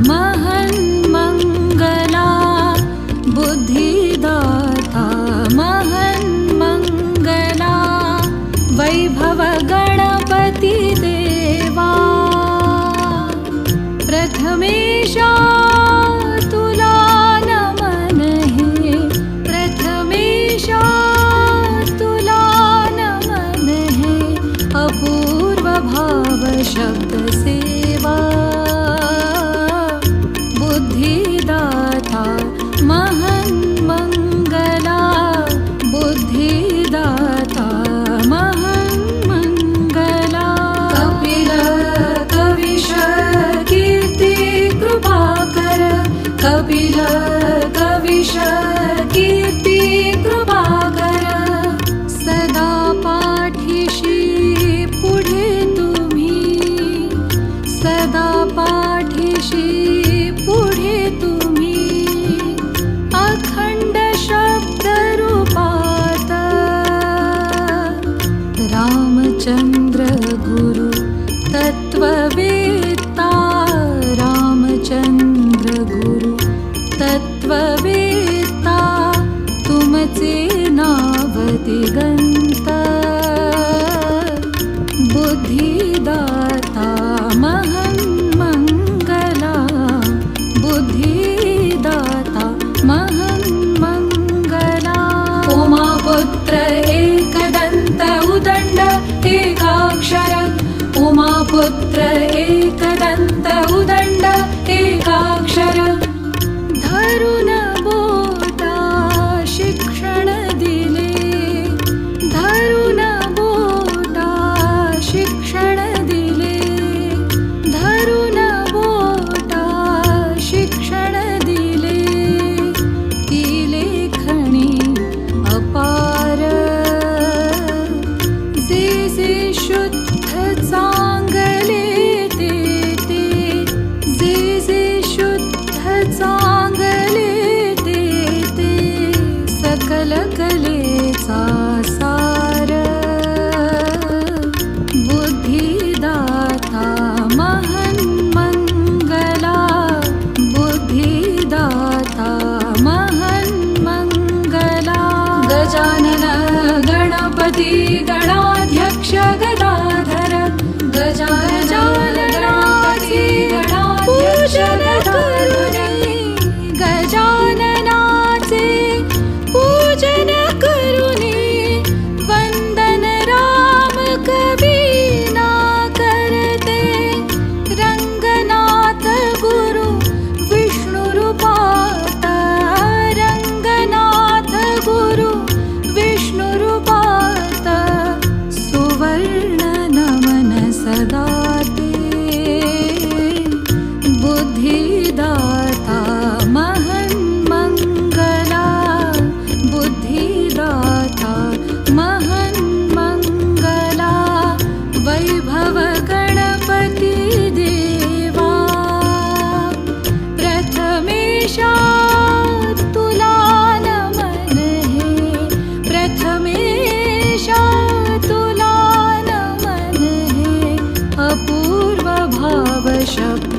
महन्मङ्गला बुद्धिदाता महन्मङ्गला वैभव गणपति देवा प्रथमेशा तुला नमन हे प्रथमेशा तुला नमन हे अपूर्व भाव शब्द सेवा बुद्धिदाता महन्मङ्गला बुद्धिदाता महन्मङ्गला कपिल कविश कीर्ति कृपाकर कपिल कविश कीर्ति कृपाकर सदा पाठीशी पुढे तुम्ही सदा पाठीशी पुढे तुम्ही अखंड शब्द रूपात रामचंद्र गुरु तत्ववेत्ता रामचंद्र गुरु तत्ववेत्ता तुमचे नाव दिगंत बुद्धिदाता महन्मङ्गला बुद्धिदाता महन्मङ्गला उमापुत्र एकदन्त उदण्ड एकाक्षर उमापुत्र एकदन्त उदण्ड एकाक्षर धरुन बोटा शिक्षण दिले धरुन बोटा शिक्षण दिले धरुन बोटा शिक्षण दिले ती लेखणी अपार जे जे शुद्ध चांगले ते जे जे शुद्ध चांगले ते सकल कलेचा सार बुद्धिदाता महन्मङ्गला बुद्धिदाता महन्मङ्गला गजानन गणपति गणाध्यक्ष गदाधर गजाननाची पूजन करुणे गजाननाचे पूजन करुणे वंदन राम कबीना करते रंगनाथ गुरु विष्णु रूपात रंगनाथ गुरु विष्णु रूपात सुवर्ण नमन सदा ते बुद्धिदाता महन्मङ्गला बुद्धिदाता महन्मङ्गला वैभव गणपति देवा प्रथमेशा तुला नमन हे प्रथमेशा तुला नमन हे अपूर्व भाव शब्द